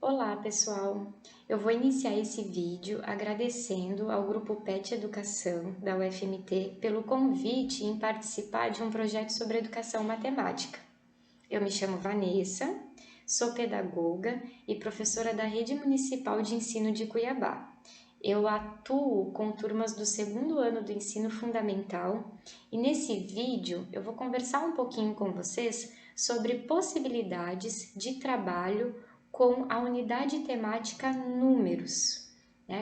Olá, pessoal! Eu vou iniciar esse vídeo agradecendo ao Grupo PET Educação da UFMT pelo convite em participar de um projeto sobre educação matemática. Eu me chamo Vanessa, sou pedagoga e professora da Rede Municipal de Ensino de Cuiabá. Eu atuo com turmas do segundo ano do ensino fundamental e nesse vídeo eu vou conversar um pouquinho com vocês sobre possibilidades de trabalho com a unidade temática números.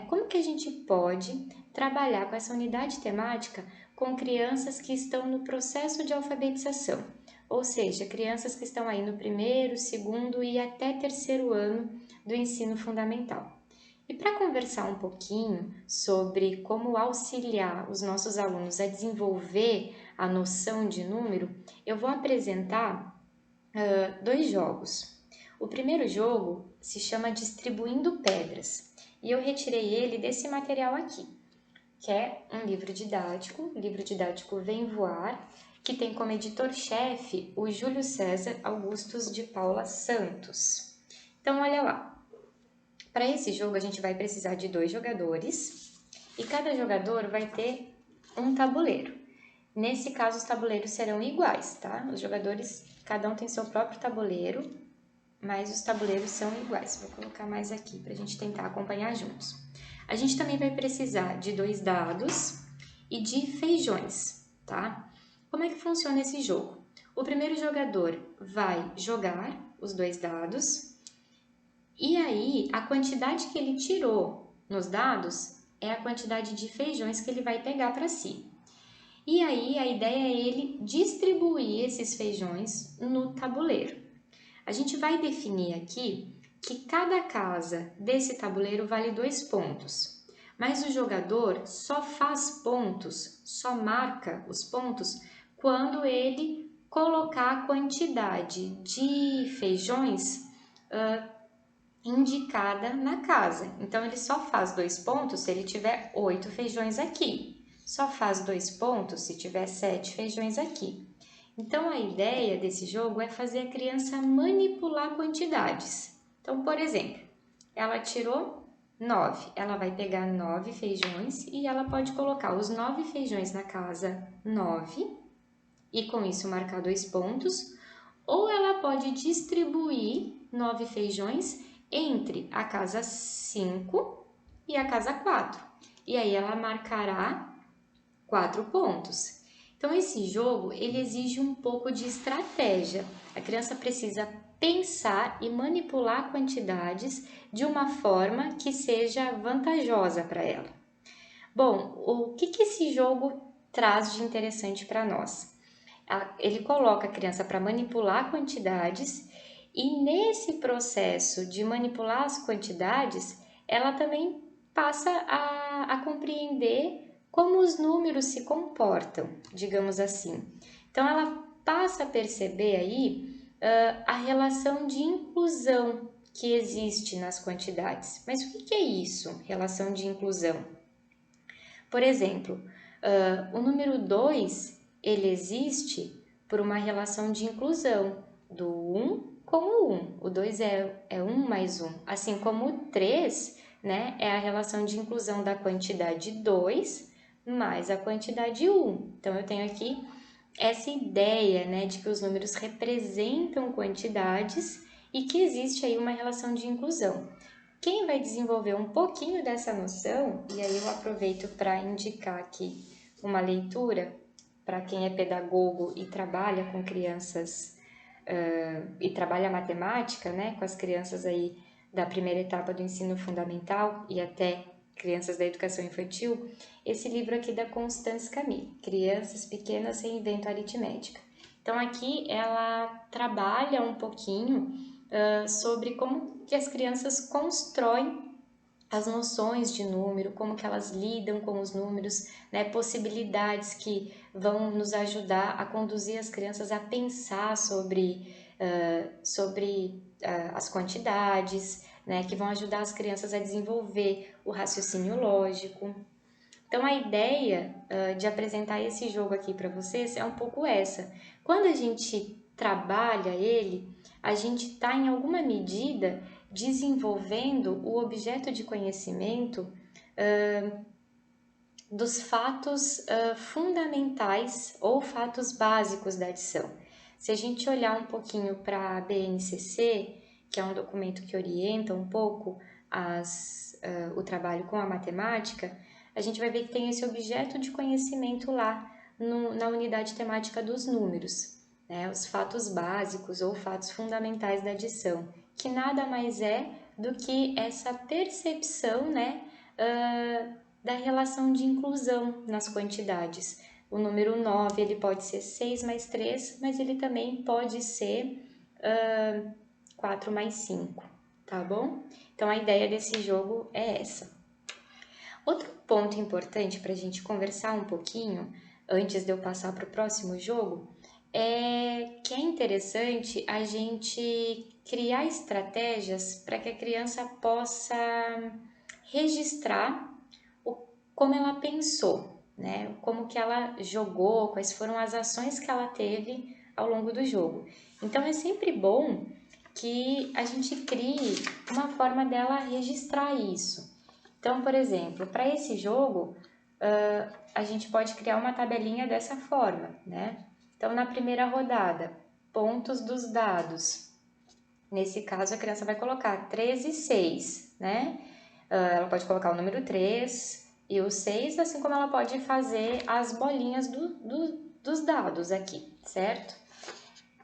Como que a gente pode trabalhar com essa unidade temática com crianças que estão no processo de alfabetização, ou seja, crianças que estão aí no primeiro, segundo e até terceiro ano do ensino fundamental. E para conversar um pouquinho sobre como auxiliar os nossos alunos a desenvolver a noção de número, eu vou apresentar dois jogos. O primeiro jogo se chama Distribuindo Pedras e eu retirei ele desse material aqui, que é um livro didático, o livro didático Vem Voar, que tem como editor-chefe o Júlio César Augustus de Paula Santos. Então, olha lá. Para esse jogo, a gente vai precisar de 2 jogadores e cada jogador vai ter um tabuleiro. Nesse caso, os tabuleiros serão iguais, tá? Os jogadores, cada um tem seu próprio tabuleiro, mas os tabuleiros são iguais. Vou colocar mais aqui para a gente tentar acompanhar juntos. A gente também vai precisar de 2 dados e de feijões, tá? Como é que funciona esse jogo? O primeiro jogador vai jogar os 2 dados e aí a quantidade que ele tirou nos dados é a quantidade de feijões que ele vai pegar para si. E aí a ideia é ele distribuir esses feijões no tabuleiro. A gente vai definir aqui que cada casa desse tabuleiro vale 2 pontos, mas o jogador só faz pontos, só marca os pontos quando ele colocar a quantidade de feijões indicada na casa. Então, ele só faz 2 pontos se ele tiver 8 feijões aqui, só faz 2 pontos se tiver 7 feijões aqui. Então, a ideia desse jogo é fazer a criança manipular quantidades. Então, por exemplo, ela tirou 9, ela vai pegar 9 feijões e ela pode colocar os 9 feijões na casa 9 e com isso marcar 2 pontos, ou ela pode distribuir 9 feijões entre a casa 5 e a casa 4. E aí ela marcará 4 pontos. Então, esse jogo, ele exige um pouco de estratégia. A criança precisa pensar e manipular quantidades de uma forma que seja vantajosa para ela. Bom, o que esse jogo traz de interessante para nós? Ele coloca a criança para manipular quantidades e nesse processo de manipular as quantidades, ela também passa a compreender como os números se comportam, digamos assim. Então, ela passa a perceber aí a relação de inclusão que existe nas quantidades. Mas o que é isso, relação de inclusão? Por exemplo, o número 2, ele existe por uma relação de inclusão do 1 com o 1. O 2 é 1 mais 1. Assim como o 3, né, é a relação de inclusão da quantidade 2 mais a quantidade 1. Então, eu tenho aqui essa ideia, né, de que os números representam quantidades e que existe aí uma relação de inclusão. Quem vai desenvolver um pouquinho dessa noção, e aí eu aproveito para indicar aqui uma leitura para quem é pedagogo e trabalha com crianças e trabalha matemática, né, com as crianças aí da primeira etapa do ensino fundamental e até crianças da educação infantil, esse livro aqui da Constance Camille, Crianças Pequenas Reinventam a Aritmética. Então aqui ela trabalha um pouquinho sobre como que as crianças constroem as noções de número, como que elas lidam com os números, né, possibilidades que vão nos ajudar a conduzir as crianças a pensar sobre as quantidades, né, que vão ajudar as crianças a desenvolver o raciocínio lógico. Então, a ideia de apresentar esse jogo aqui para vocês é um pouco essa. Quando a gente trabalha ele, a gente está, em alguma medida, desenvolvendo o objeto de conhecimento dos fatos fundamentais ou fatos básicos da adição. Se a gente olhar um pouquinho para a BNCC, que é um documento que orienta um pouco o trabalho com a matemática, a gente vai ver que tem esse objeto de conhecimento lá na unidade temática dos números, né? Os fatos básicos ou fatos fundamentais da adição, que nada mais é do que essa percepção, né, da relação de inclusão nas quantidades. O número 9 ele pode ser 6 mais 3, mas ele também pode ser 4 mais 5, tá bom? Então, a ideia desse jogo é essa. Outro ponto importante para a gente conversar um pouquinho, antes de eu passar para o próximo jogo, é que é interessante a gente criar estratégias para que a criança possa registrar como ela pensou, né? Como que ela jogou, quais foram as ações que ela teve ao longo do jogo. Então, é sempre bom que a gente crie uma forma dela registrar isso. Então, por exemplo, para esse jogo, a gente pode criar uma tabelinha dessa forma, né? Então, na primeira rodada, pontos dos dados. Nesse caso, a criança vai colocar 3 e 6, né? Ela pode colocar o número 3 e o 6, assim como ela pode fazer as bolinhas dos dados aqui, certo?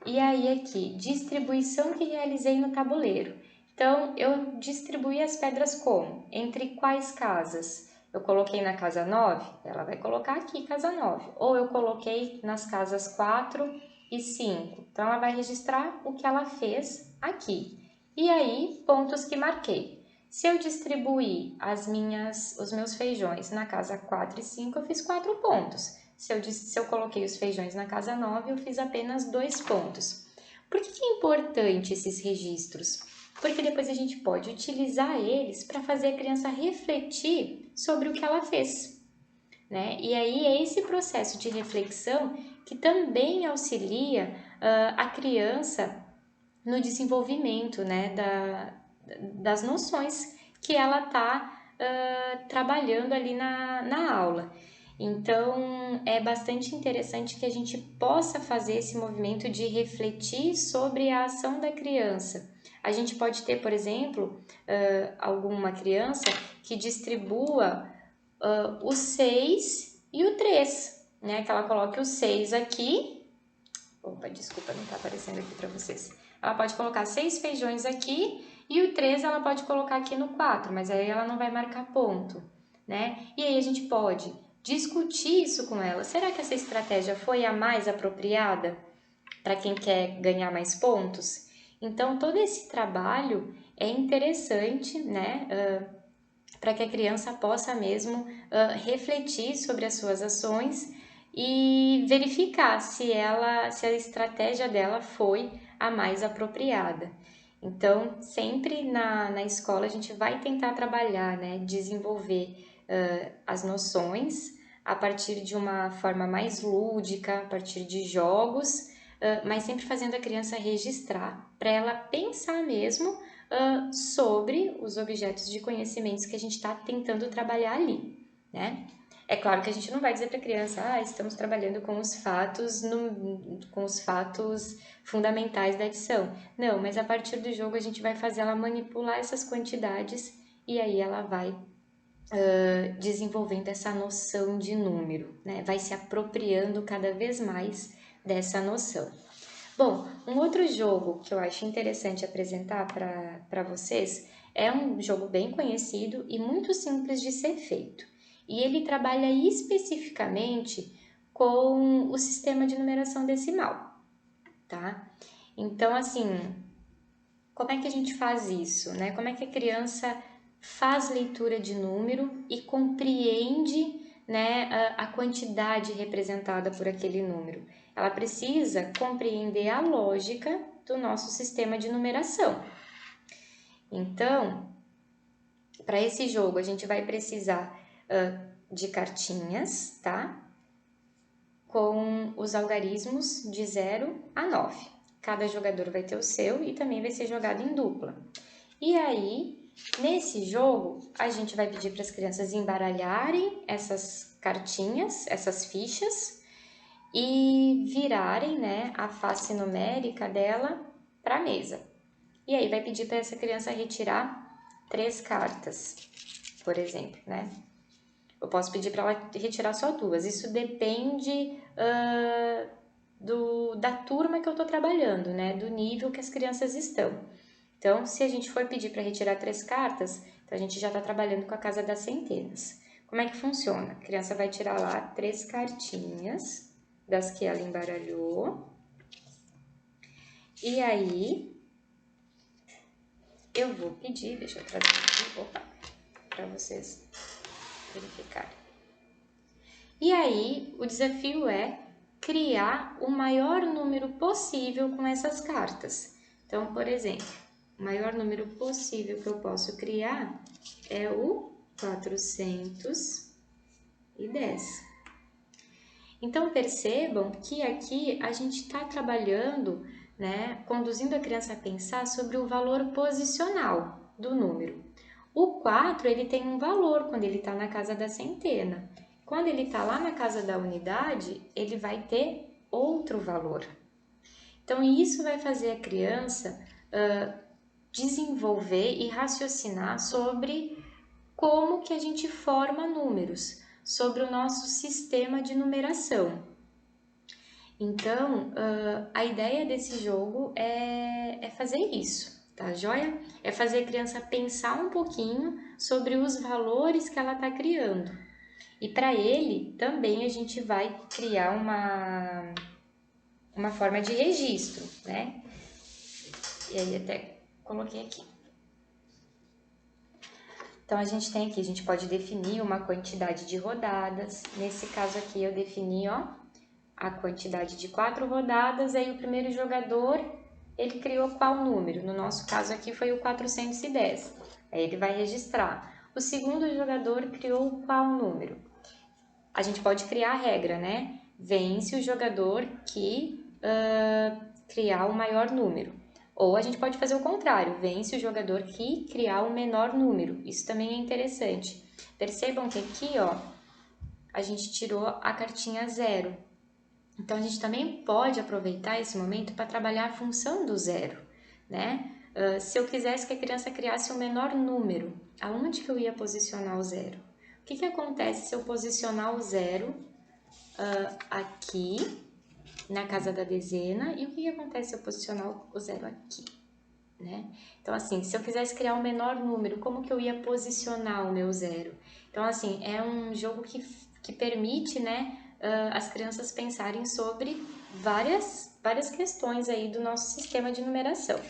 E aí aqui, distribuição que realizei no tabuleiro. Então, eu distribuí as pedras como? Entre quais casas? Eu coloquei na casa 9, ela vai colocar aqui casa 9. Ou eu coloquei nas casas 4 e 5. Então, ela vai registrar o que ela fez aqui. E aí, pontos que marquei. Se eu distribuir os meus feijões na casa 4 e 5, eu fiz 4 pontos. Se eu coloquei os feijões na casa 9, eu fiz apenas 2 pontos. Por que é importante esses registros? Porque depois a gente pode utilizar eles para fazer a criança refletir sobre o que ela fez, né? E aí é esse processo de reflexão que também auxilia a criança no desenvolvimento, né, das noções que ela está trabalhando ali na aula. Então, é bastante interessante que a gente possa fazer esse movimento de refletir sobre a ação da criança. A gente pode ter, por exemplo, alguma criança que distribua o 6 e o 3, né? Que ela coloque o 6 aqui. Opa, desculpa, não está aparecendo aqui para vocês. Ela pode colocar 6 feijões aqui e o 3 ela pode colocar aqui no 4, mas aí ela não vai marcar ponto, né? E aí a gente pode discutir isso com ela. Será que essa estratégia foi a mais apropriada para quem quer ganhar mais pontos? Então, todo esse trabalho é interessante, né? Para que a criança possa mesmo refletir sobre as suas ações e verificar se a estratégia dela foi a mais apropriada. Então, sempre na escola a gente vai tentar trabalhar, né, desenvolver as noções a partir de uma forma mais lúdica, a partir de jogos, mas sempre fazendo a criança registrar para ela pensar mesmo sobre os objetos de conhecimentos que a gente está tentando trabalhar ali, né? É claro que a gente não vai dizer para a criança, estamos trabalhando com os fatos fundamentais da adição. Não, mas a partir do jogo a gente vai fazer ela manipular essas quantidades e aí ela vai desenvolvendo essa noção de número, né? Vai se apropriando cada vez mais dessa noção. Bom, um outro jogo que eu acho interessante apresentar para vocês é um jogo bem conhecido e muito simples de ser feito. E ele trabalha especificamente com o sistema de numeração decimal, tá? Então, assim, como é que a gente faz isso, né? Como é que a criança faz leitura de número e compreende, né, a quantidade representada por aquele número? Ela precisa compreender a lógica do nosso sistema de numeração. Então, para esse jogo, a gente vai precisar de cartinhas, tá? Com os algarismos de 0 a 9. Cada jogador vai ter o seu e também vai ser jogado em dupla. E aí, nesse jogo, a gente vai pedir para as crianças embaralharem essas cartinhas, essas fichas, e virarem, né, a face numérica dela para a mesa. E aí vai pedir para essa criança retirar 3 cartas, por exemplo, né? Eu posso pedir para ela retirar só 2. Isso depende da turma que eu estou trabalhando, né? Do nível que as crianças estão. Então, se a gente for pedir para retirar 3 cartas, então a gente já está trabalhando com a casa das centenas. Como é que funciona? A criança vai tirar lá 3 cartinhas das que ela embaralhou. E aí, eu vou pedir, deixa eu trazer aqui, para vocês verificarem. E aí, o desafio é criar o maior número possível com essas cartas. Então, por exemplo, o maior número possível que eu posso criar é o 410. Então, percebam que aqui a gente está trabalhando, né, conduzindo a criança a pensar sobre o valor posicional do número. O 4, ele tem um valor quando ele está na casa da centena. Quando ele está lá na casa da unidade, ele vai ter outro valor. Então, isso vai fazer a criança desenvolver e raciocinar sobre como que a gente forma números, sobre o nosso sistema de numeração. Então, a ideia desse jogo é fazer isso, tá joia? É fazer a criança pensar um pouquinho sobre os valores que ela está criando. E para ele, também a gente vai criar uma forma de registro, né? E aí até coloquei aqui. Então, a gente tem aqui, a gente pode definir uma quantidade de rodadas. Nesse caso aqui, eu defini, ó, a quantidade de 4 rodadas. Aí, o primeiro jogador, ele criou qual número? No nosso caso aqui, foi o 410. Aí, ele vai registrar. O segundo jogador criou qual número? A gente pode criar a regra, né? Vence o jogador que criar o maior número. Ou a gente pode fazer o contrário, vence o jogador que criar o menor número. Isso também é interessante. Percebam que aqui, ó, a gente tirou a cartinha 0. Então, a gente também pode aproveitar esse momento para trabalhar a função do 0, né? Se eu quisesse que a criança criasse o menor número, aonde que eu ia posicionar o 0? O que acontece se eu posicionar o 0 aqui na casa da dezena, e o que acontece se eu posicionar o 0 aqui, né? Então, assim, se eu quisesse criar um menor número, como que eu ia posicionar o meu 0? Então, assim, é um jogo que permite, né, as crianças pensarem sobre várias questões aí do nosso sistema de numeração.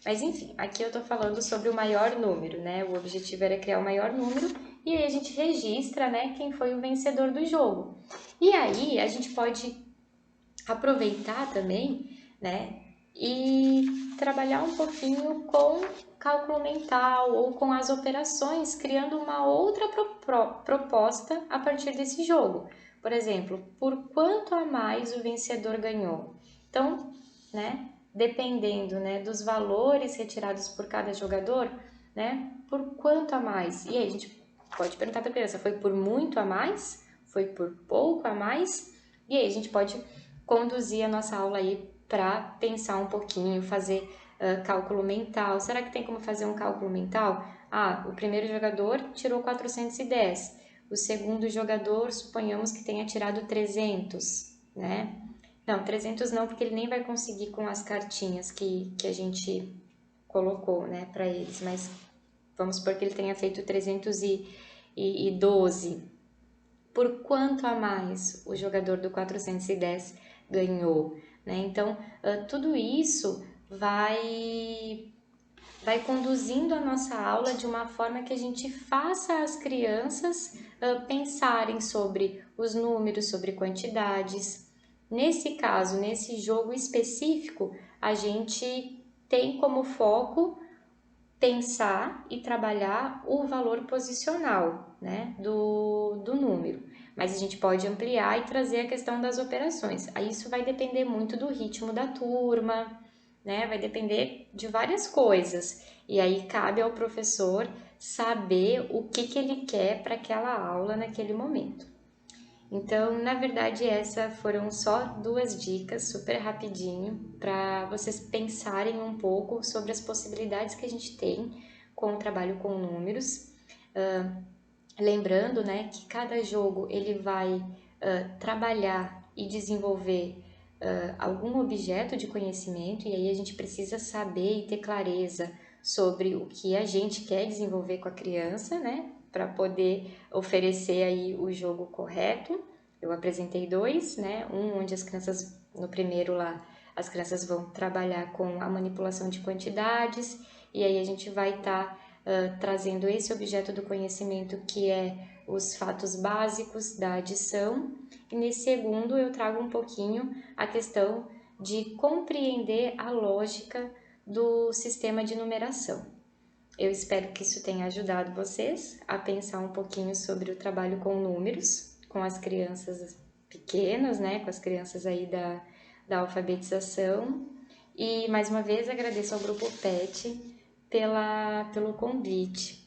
Mas, enfim, aqui eu tô falando sobre o maior número, né? O objetivo era criar o maior número e aí a gente registra, né, quem foi o vencedor do jogo. E aí a gente pode aproveitar também, né, e trabalhar um pouquinho com cálculo mental ou com as operações, criando uma outra proposta a partir desse jogo. Por exemplo, por quanto a mais o vencedor ganhou? Então, né, dependendo, né, dos valores retirados por cada jogador, né, por quanto a mais? E aí a gente pode perguntar para a criança, foi por muito a mais? Foi por pouco a mais? E aí a gente pode conduzir a nossa aula aí para pensar um pouquinho, fazer cálculo mental. Será que tem como fazer um cálculo mental? Ah, o primeiro jogador tirou 410. O segundo jogador, suponhamos que tenha tirado 300, né? Não, 300 não, porque ele nem vai conseguir com as cartinhas que a gente colocou, né, para eles. Mas vamos supor que ele tenha feito 312. Por quanto a mais o jogador do 410 ganhou, né? Então, tudo isso vai conduzindo a nossa aula de uma forma que a gente faça as crianças pensarem sobre os números, sobre quantidades. Nesse caso, nesse jogo específico, a gente tem como foco pensar e trabalhar o valor posicional, né, do número. Mas a gente pode ampliar e trazer a questão das operações. Aí isso vai depender muito do ritmo da turma, né? Vai depender de várias coisas. E aí cabe ao professor saber o que ele quer para aquela aula naquele momento. Então, na verdade, essas foram só 2 dicas, super rapidinho, para vocês pensarem um pouco sobre as possibilidades que a gente tem com o trabalho com números. Lembrando, né, que cada jogo ele vai trabalhar e desenvolver algum objeto de conhecimento, e aí a gente precisa saber e ter clareza sobre o que a gente quer desenvolver com a criança, né, para poder oferecer aí o jogo correto. Eu apresentei 2, né, onde as crianças, no primeiro lá, as crianças vão trabalhar com a manipulação de quantidades, e aí a gente vai estar trazendo esse objeto do conhecimento que é os fatos básicos da adição, e nesse segundo eu trago um pouquinho a questão de compreender a lógica do sistema de numeração. Eu espero que isso tenha ajudado vocês a pensar um pouquinho sobre o trabalho com números, com as crianças pequenas, né, com as crianças aí da alfabetização. E mais uma vez agradeço ao Grupo PET pelo convite.